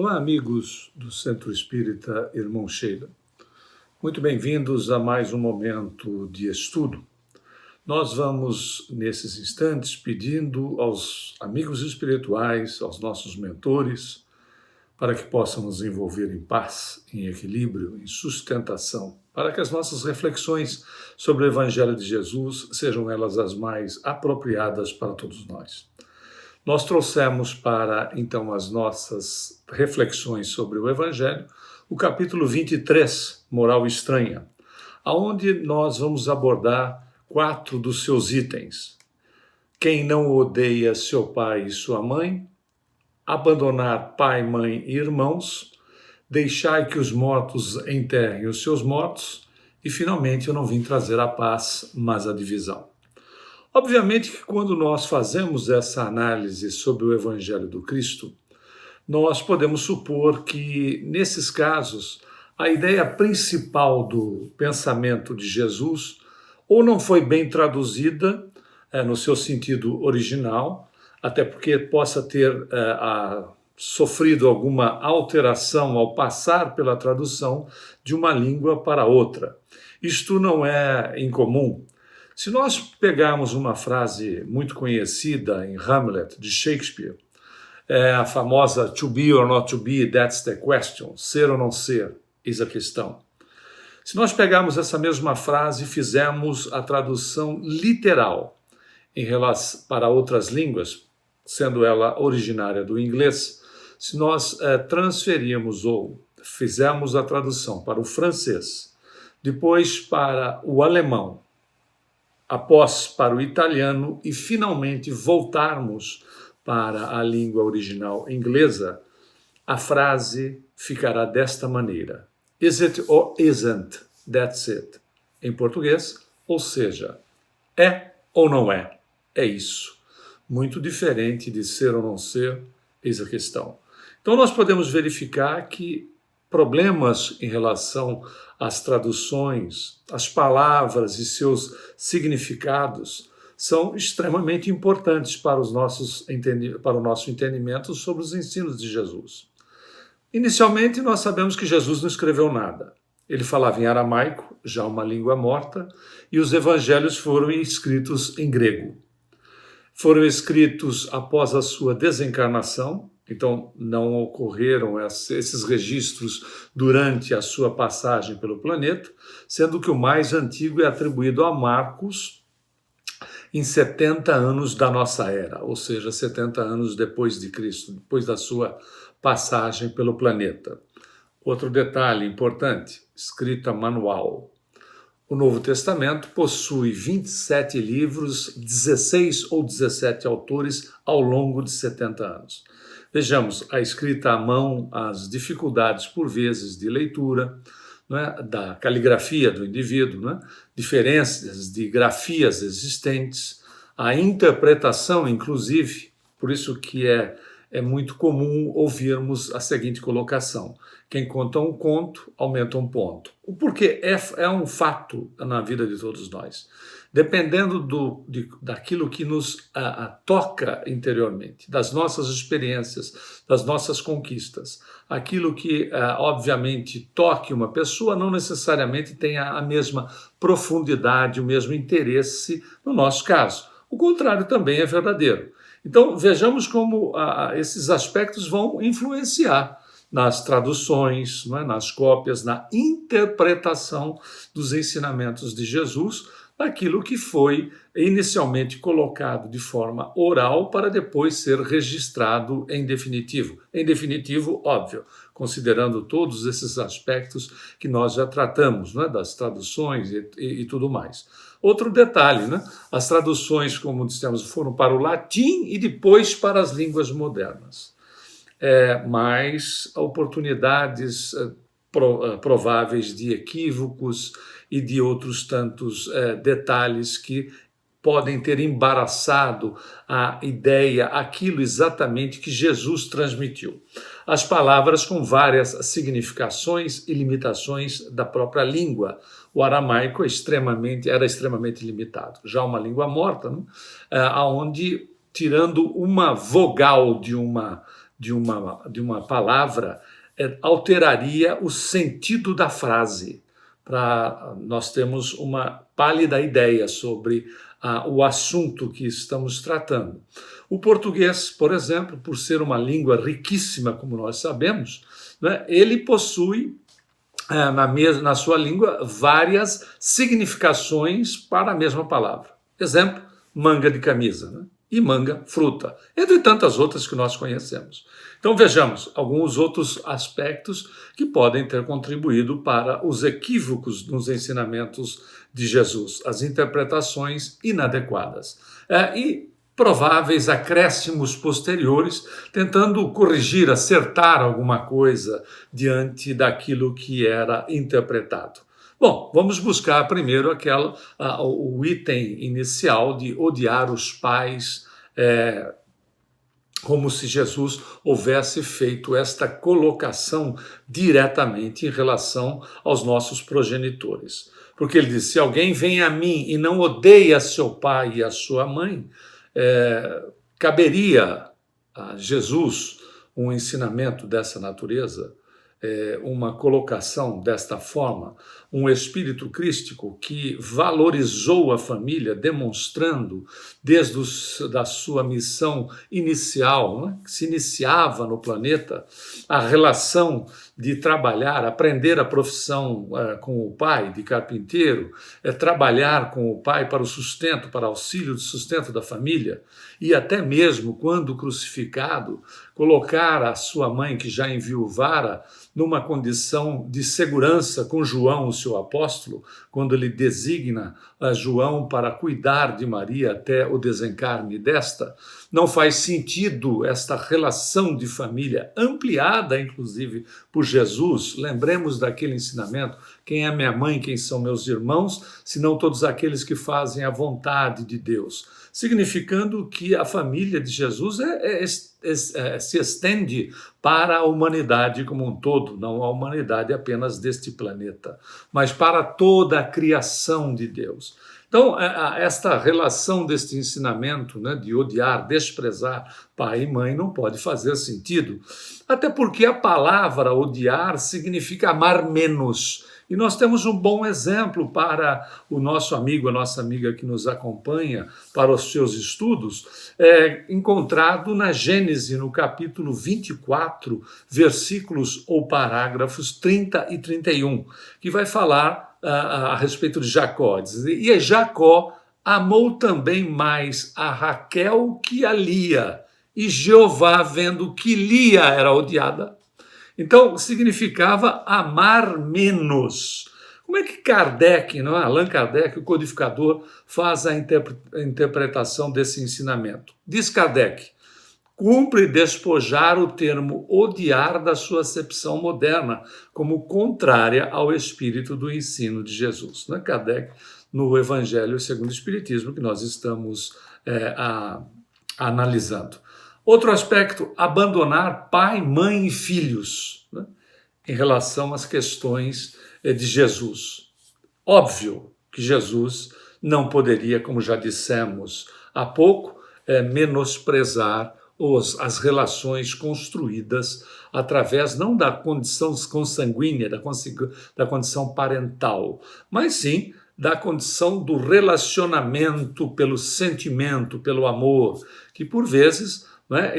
Olá, amigos do Centro Espírita Irmão Sheila. Muito bem-vindos a mais um momento de estudo. Nós vamos, nesses instantes, pedindo aos amigos espirituais, aos nossos mentores, para que possam nos envolver em paz, em equilíbrio, em sustentação, para que as nossas reflexões sobre o Evangelho de Jesus sejam elas as mais apropriadas para todos nós. Nós trouxemos para, então, as nossas reflexões sobre o Evangelho, o capítulo 23, Moral Estranha, onde nós vamos abordar 4 dos seus itens. Quem não odeia seu pai e sua mãe, abandonar pai, mãe e irmãos, deixai que os mortos enterrem os seus mortos, e, finalmente, eu não vim trazer a paz, mas a divisão. Obviamente que quando nós fazemos essa análise sobre o Evangelho do Cristo, nós podemos supor que, nesses casos, a ideia principal do pensamento de Jesus ou não foi bem traduzida no seu sentido original, até porque possa ter sofrido alguma alteração ao passar pela tradução de uma língua para outra. Isto não é incomum. Se nós pegarmos uma frase muito conhecida em Hamlet, de Shakespeare, a famosa "to be or not to be, that's the question", ser ou não ser, eis a questão. Se nós pegarmos essa mesma frase e fizermos a tradução literal em relação para outras línguas, sendo ela originária do inglês, se nós transferirmos ou fizermos a tradução para o francês, depois para o alemão, após para o italiano e, finalmente, voltarmos para a língua original inglesa, a frase ficará desta maneira: Is it or isn't? That's it. Em português, ou seja, é ou não é? É isso. Muito diferente de ser ou não ser, eis a questão. Então, nós podemos verificar que problemas em relação às traduções, às palavras e seus significados são extremamente importantes para o nosso entendimento sobre os ensinos de Jesus. Inicialmente, nós sabemos que Jesus não escreveu nada. Ele falava em aramaico, já uma língua morta, e os evangelhos foram escritos em grego. Foram escritos após a sua desencarnação, então não ocorreram esses registros durante a sua passagem pelo planeta, sendo que o mais antigo é atribuído a Marcos em 70 anos da nossa era, ou seja, 70 anos depois de Cristo, depois da sua passagem pelo planeta. Outro detalhe importante, escrita manual. O Novo Testamento possui 27 livros, 16 ou 17 autores ao longo de 70 anos. Vejamos, a escrita à mão, as dificuldades por vezes de leitura, da caligrafia do indivíduo, diferenças de grafias existentes, a interpretação, inclusive, por isso que é muito comum ouvirmos a seguinte colocação: quem conta um conto, aumenta um ponto. O porquê é um fato na vida de todos nós. Dependendo daquilo que nos toca interiormente, das nossas experiências, das nossas conquistas, aquilo que, obviamente, toque uma pessoa não necessariamente tenha a mesma profundidade, o mesmo interesse no nosso caso. O contrário também é verdadeiro. Então, vejamos como esses aspectos vão influenciar nas traduções, nas cópias, na interpretação dos ensinamentos de Jesus, daquilo que foi inicialmente colocado de forma oral para depois ser registrado em definitivo. Em definitivo, óbvio, considerando todos esses aspectos que nós já tratamos, das traduções e tudo mais. Outro detalhe, as traduções, como dissemos, foram para o latim e depois para as línguas modernas. Mais oportunidades prováveis de equívocos e de outros tantos detalhes que podem ter embaraçado a ideia, aquilo exatamente que Jesus transmitiu. As palavras com várias significações e limitações da própria língua. O aramaico era extremamente limitado. Já uma língua morta, onde, tirando uma vogal de uma de uma palavra alteraria o sentido da frase. Nós temos uma pálida ideia sobre o assunto que estamos tratando. O português, por exemplo, por ser uma língua riquíssima, como nós sabemos, né, ele possui na sua língua várias significações para a mesma palavra. Exemplo, manga de camisa, né? E manga, fruta, entre tantas outras que nós conhecemos. Então vejamos alguns outros aspectos que podem ter contribuído para os equívocos nos ensinamentos de Jesus, as interpretações inadequadas e prováveis acréscimos posteriores, tentando corrigir, acertar alguma coisa diante daquilo que era interpretado. Bom, vamos buscar primeiro o item inicial de odiar os pais, como se Jesus houvesse feito esta colocação diretamente em relação aos nossos progenitores. Porque ele diz, se alguém vem a mim e não odeia seu pai e a sua mãe, caberia a Jesus um ensinamento dessa natureza, uma colocação desta forma, um espírito crístico que valorizou a família, demonstrando desde da sua missão inicial, né, que se iniciava no planeta, a relação de trabalhar, aprender a profissão com o pai de carpinteiro, trabalhar com o pai para o sustento, para auxílio de sustento da família, e até mesmo, quando crucificado, colocar a sua mãe, que já enviuvara, numa condição de segurança com João, o seu apóstolo, quando ele designa a João para cuidar de Maria até o desencarne desta. Não faz sentido esta relação de família, ampliada inclusive por Jesus. Lembremos daquele ensinamento: quem é minha mãe, quem são meus irmãos, senão todos aqueles que fazem a vontade de Deus. Significando que a família de Jesus se estende para a humanidade como um todo, não a humanidade apenas deste planeta, mas para toda a criação de Deus. Então, esta relação deste ensinamento, né, de odiar, desprezar pai e mãe, não pode fazer sentido, até porque a palavra odiar significa amar menos. E nós temos um bom exemplo para o nosso amigo, a nossa amiga que nos acompanha para os seus estudos, encontrado na Gênesis, no capítulo 24, versículos ou parágrafos 30 e 31, que vai falar a respeito de Jacó. E Jacó amou também mais a Raquel que a Lia, e Jeová, vendo que Lia era odiada, então significava amar menos. Como é que Kardec, não é? Allan Kardec, o codificador, faz a interpretação desse ensinamento? Diz Kardec: cumpre despojar o termo odiar da sua acepção moderna, como contrária ao espírito do ensino de Jesus. Não é? Kardec, no Evangelho segundo o Espiritismo, que nós estamos analisando. Outro aspecto, abandonar pai, mãe e filhos, né, em relação às questões de Jesus. Óbvio que Jesus não poderia, como já dissemos há pouco, menosprezar as relações construídas através não da condição consanguínea, da condição parental, mas sim da condição do relacionamento pelo sentimento, pelo amor, que por vezes, né,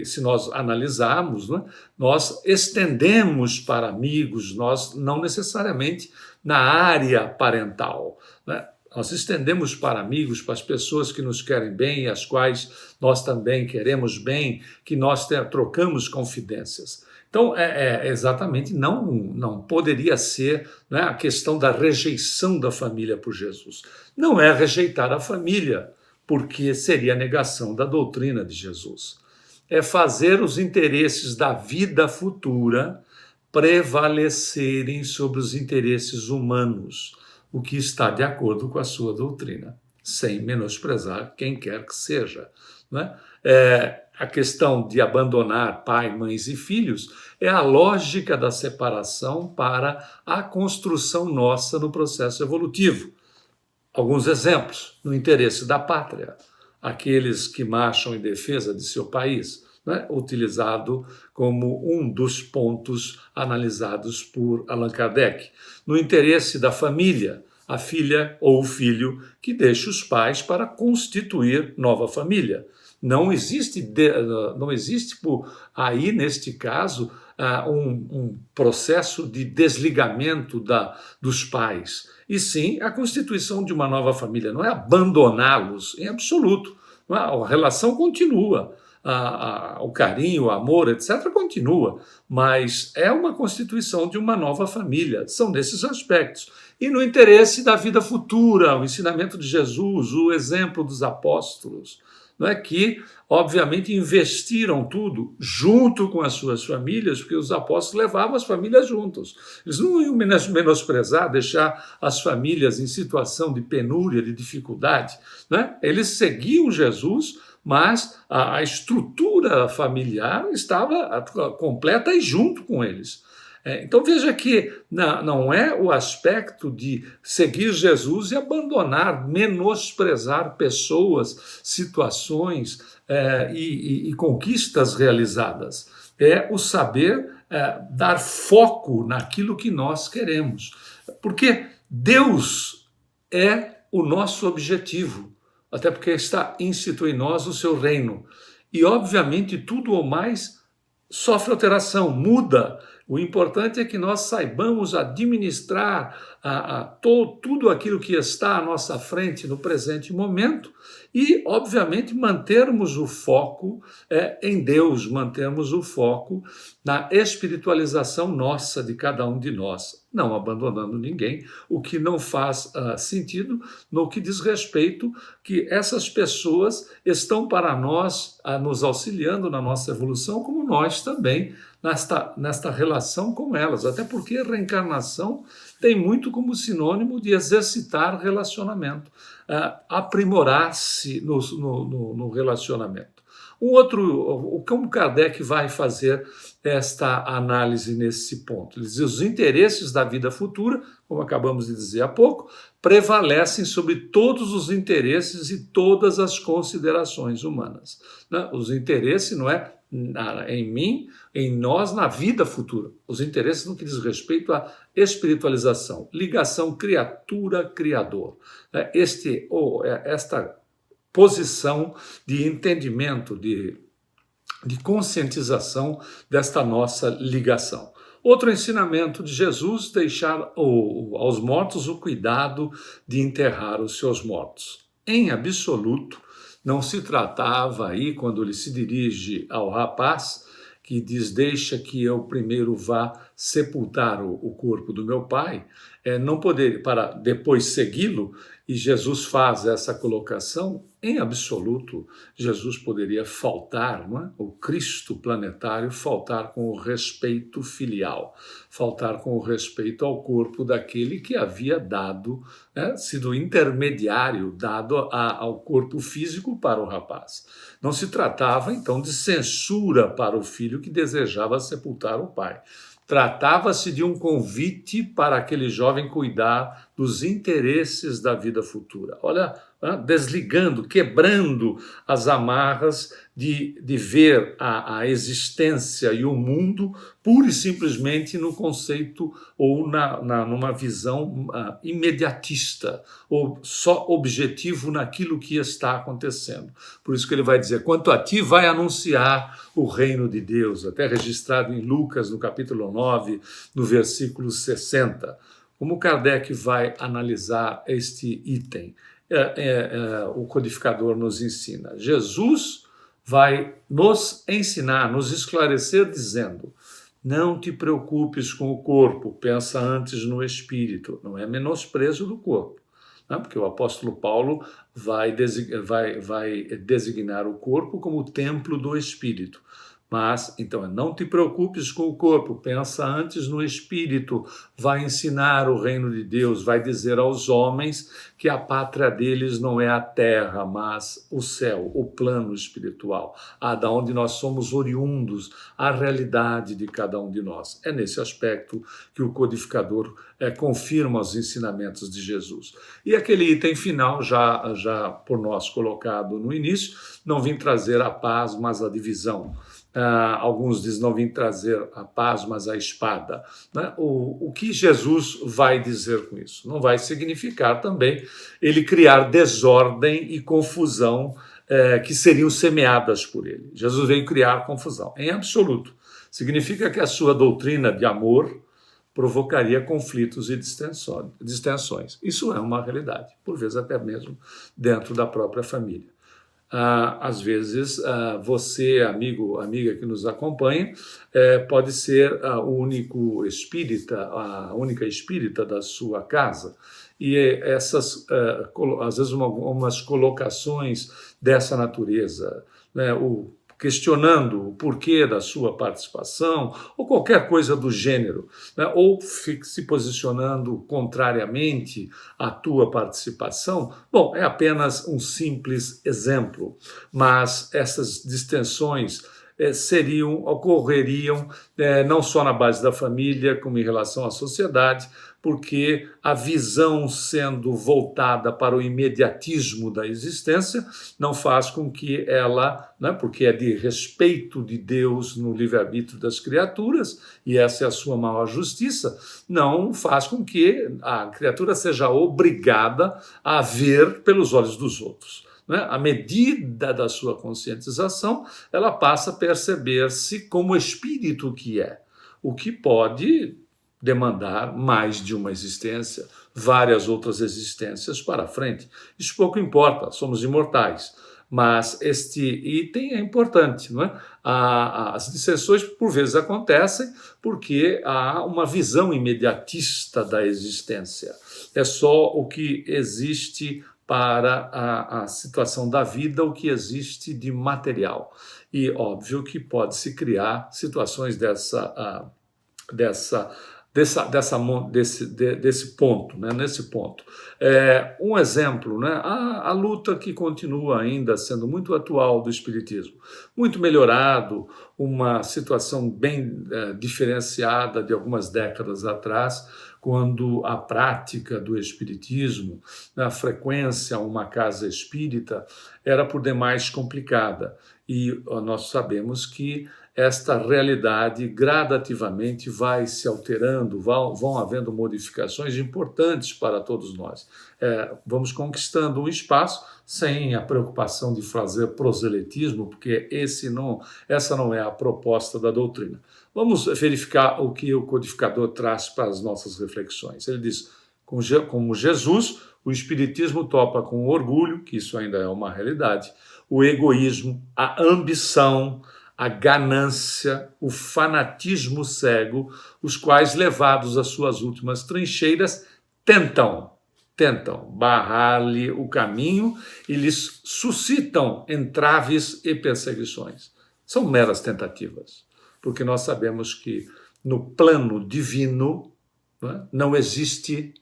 se nós analisarmos, né, nós estendemos para amigos, nós não necessariamente na área parental, né? Nós estendemos para amigos, para as pessoas que nos querem bem e as quais nós também queremos bem, que nós trocamos confidências. Então, exatamente, não poderia ser, né, a questão da rejeição da família por Jesus. Não é rejeitar a família, porque seria a negação da doutrina de Jesus. É fazer os interesses da vida futura prevalecerem sobre os interesses humanos, o que está de acordo com a sua doutrina, sem menosprezar quem quer que seja, né? A questão de abandonar pai, mães e filhos é a lógica da separação para a construção nossa no processo evolutivo. Alguns exemplos: no interesse da pátria, aqueles que marcham em defesa de seu país, né, utilizado como um dos pontos analisados por Allan Kardec. No interesse da família, a filha ou o filho que deixa os pais para constituir nova família. Não existe aí, neste caso, um processo de desligamento dos pais, e sim a constituição de uma nova família. Não é abandoná-los em absoluto. A relação continua, o carinho, o amor, etc., continua, mas é uma constituição de uma nova família. São desses aspectos. E no interesse da vida futura, o ensinamento de Jesus, o exemplo dos apóstolos, não é, que, obviamente, investiram tudo junto com as suas famílias, porque os apóstolos levavam as famílias juntos. Eles não iam menosprezar, deixar as famílias em situação de penúria, de dificuldade, né? Eles seguiam Jesus, mas a estrutura familiar estava completa e junto com eles. Então veja que não é o aspecto de seguir Jesus e abandonar, menosprezar pessoas, situações e conquistas realizadas. É o saber dar foco naquilo que nós queremos. Porque Deus é o nosso objetivo, até porque está íncito em nós o seu reino. E, obviamente, tudo ou mais sofre alteração, muda. O importante é que nós saibamos administrar tudo aquilo que está à nossa frente no presente momento e, obviamente, mantermos o foco em Deus, mantermos o foco na espiritualização nossa, de cada um de nós, não abandonando ninguém, o que não faz sentido no que diz respeito que essas pessoas estão para nós, nos auxiliando na nossa evolução, como nós também, nesta relação com elas, até porque a reencarnação tem muito como sinônimo de exercitar relacionamento, aprimorar-se no relacionamento. Como Kardec vai fazer esta análise nesse ponto? Ele diz: os interesses da vida futura, como acabamos de dizer há pouco, prevalecem sobre todos os interesses e todas as considerações humanas. Os interesses não é em mim, em nós, na vida futura. Os interesses no que diz respeito à espiritualização, ligação criatura-criador. Esta posição de entendimento, de conscientização desta nossa ligação. Outro ensinamento de Jesus: deixar aos mortos o cuidado de enterrar os seus mortos. Em absoluto, não se tratava aí, quando ele se dirige ao rapaz, que diz: deixa que eu primeiro vá sepultar o corpo do meu pai, não poder, para depois segui-lo, e Jesus faz essa colocação. Em absoluto, Jesus poderia faltar, não é? O Cristo planetário faltar com o respeito filial, faltar com o respeito ao corpo daquele que havia dado, sido intermediário, dado ao corpo físico para o rapaz. Não se tratava, então, de censura para o filho que desejava sepultar o pai. Tratava-se de um convite para aquele jovem cuidar dos interesses da vida futura. Olha, desligando, quebrando as amarras de ver a existência e o mundo pura e simplesmente no conceito ou numa visão imediatista, ou só objetivo naquilo que está acontecendo. Por isso que ele vai dizer: quanto a ti, vai anunciar o reino de Deus, até registrado em Lucas, no capítulo 9, no versículo 60. Como Kardec vai analisar este item? O codificador nos ensina. Jesus vai nos ensinar, nos esclarecer, dizendo: não te preocupes com o corpo, pensa antes no espírito. Não é menosprezo do corpo, né? Porque o apóstolo Paulo vai designar o corpo como o templo do espírito. Mas, então, não te preocupes com o corpo, pensa antes no espírito, vai ensinar o reino de Deus, vai dizer aos homens que a pátria deles não é a terra, mas o céu, o plano espiritual, da onde nós somos oriundos, a realidade de cada um de nós. É nesse aspecto que o codificador confirma os ensinamentos de Jesus. E aquele item final, já por nós colocado no início: não vim trazer a paz, mas a divisão. Alguns dizem, não vim trazer a paz, mas a espada. Né? O que Jesus vai dizer com isso? Não vai significar também ele criar desordem e confusão que seriam semeadas por ele. Jesus veio criar confusão, em absoluto. Significa que a sua doutrina de amor provocaria conflitos e distensões. Isso é uma realidade, por vezes até mesmo dentro da própria família. Às vezes, você, amigo, amiga que nos acompanha, pode ser o único espírita, a única espírita da sua casa. E essas, às vezes, umas colocações dessa natureza, né, questionando o porquê da sua participação, ou qualquer coisa do gênero, né? Ou se posicionando contrariamente à tua participação. Bom, é apenas um simples exemplo, mas essas distensões ocorreriam não só na base da família, como em relação à sociedade, porque a visão sendo voltada para o imediatismo da existência não faz com que ela, né, porque é de respeito de Deus no livre-arbítrio das criaturas, e essa é a sua maior justiça, não faz com que a criatura seja obrigada a ver pelos olhos dos outros. À medida da sua conscientização, ela passa a perceber-se como espírito que é, o que pode demandar mais de uma existência, várias outras existências para frente. Isso pouco importa, somos imortais. Mas este item é importante, não é? As dissensões, por vezes, acontecem porque há uma visão imediatista da existência. É só o que existe para a situação da vida, o que existe de material. E óbvio que pode-se criar situações desse ponto, né? Nesse ponto. Um exemplo, né? A luta que continua ainda sendo muito atual do Espiritismo, muito melhorado, uma situação bem diferenciada de algumas décadas atrás, quando a prática do Espiritismo, a frequência a uma casa espírita, era por demais complicada. E nós sabemos que esta realidade gradativamente vai se alterando, vão havendo modificações importantes para todos nós. Vamos conquistando um espaço sem a preocupação de fazer proselitismo, porque essa não é a proposta da doutrina. Vamos verificar o que o codificador traz para as nossas reflexões. Ele diz, como Jesus, o Espiritismo topa com o orgulho, que isso ainda é uma realidade, o egoísmo, a ambição, a ganância, o fanatismo cego, os quais, levados às suas últimas trincheiras, tentam barrar-lhe o caminho e lhes suscitam entraves e perseguições. São meras tentativas, porque nós sabemos que no plano divino, não existe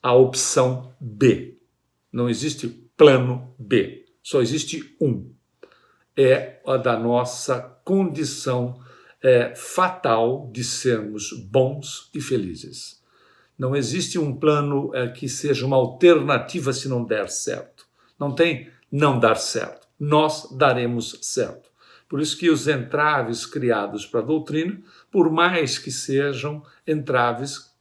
a opção B. Não existe plano B. Só existe um. É a da nossa condição fatal de sermos bons e felizes. Não existe um plano que seja uma alternativa se não der certo. Não tem não dar certo. Nós daremos certo. Por isso que os entraves criados para a doutrina, por mais que sejam entraves,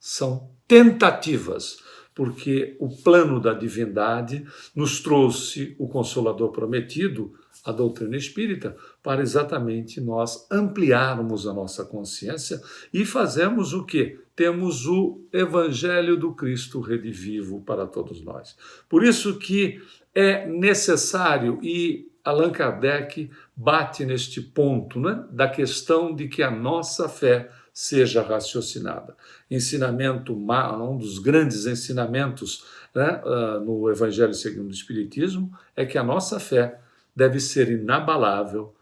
são tentativas, porque o plano da divindade nos trouxe o Consolador prometido, a doutrina espírita, para exatamente nós ampliarmos a nossa consciência e fazermos o quê? Temos o Evangelho do Cristo redivivo para todos nós. Por isso que é necessário, e Allan Kardec bate neste ponto, né, da questão de que a nossa fé seja raciocinada. Um dos grandes ensinamentos, né, no Evangelho segundo o Espiritismo é que a nossa fé deve ser inabalável,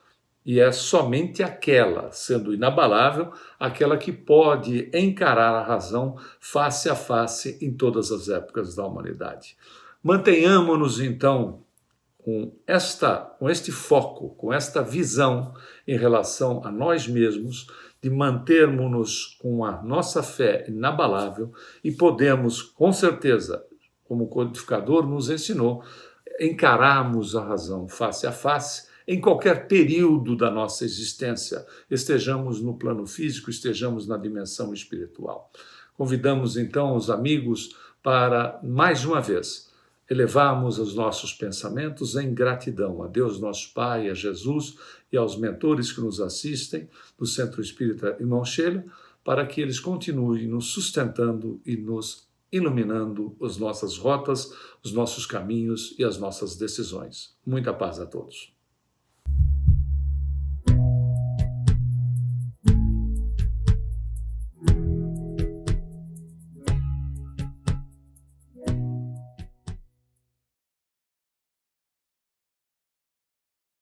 e é somente aquela, sendo inabalável, aquela que pode encarar a razão face a face em todas as épocas da humanidade. Mantenhamos-nos, então, com este foco, com esta visão em relação a nós mesmos, de mantermos-nos com a nossa fé inabalável e podemos, com certeza, como o codificador nos ensinou, encararmos a razão face a face, em qualquer período da nossa existência, estejamos no plano físico, estejamos na dimensão espiritual. Convidamos então os amigos para, mais uma vez, elevarmos os nossos pensamentos em gratidão a Deus nosso Pai, a Jesus e aos mentores que nos assistem do Centro Espírita Irmão Sheila, para que eles continuem nos sustentando e nos iluminando as nossas rotas, os nossos caminhos e as nossas decisões. Muita paz a todos.